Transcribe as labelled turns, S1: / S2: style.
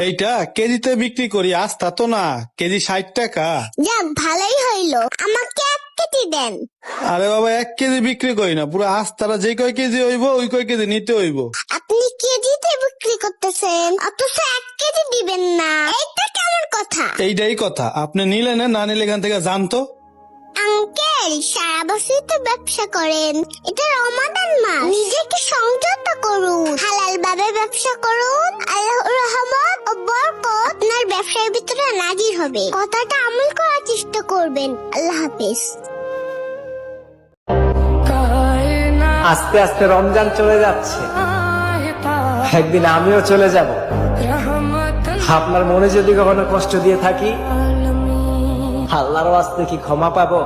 S1: এইটা কেজিতে বিক্রি করি, আস্তা তো না, কেজি 60 টাকা।
S2: যাক ভালোই হইলো, আমাকে 1 কেজি দেন।
S1: আরে বাবা, 1 কেজি বিক্রি করি না, পুরো আস্তারা যে কয় কেজি হইব ওই কয় কেজি নিতে হইব।
S2: আপনি কেজিতে বিক্রি করতেছেন, অথচ 1 কেজি দিবেন না, এটা কেমন কথা?
S1: এইটাই কথা, আপনি নিলে না, না নিলে এখান থেকে জানতো।
S2: আঙ্কেল সারা বছর তো ব্যবসা করেন, এটা রমাদান মাস, নিজেকে সংযত করুন, হালাল ভাবে ব্যবসা করুন, আল্লাহর রহমত ও বরকত আপনার ব্যবসার ভিতরে নাজির হবে। কথাটা আমল করার চেষ্টা করবেন। আল্লাহ হাফেজ।
S3: আস্তে আস্তে রমজান চলে যাচ্ছে, একদিন আমিও চলে যাব। আপনার মনে যদি কখনো কষ্ট দিয়ে থাকি, আল্লাহর ওয়াস্তে কি ক্ষমা পাবো?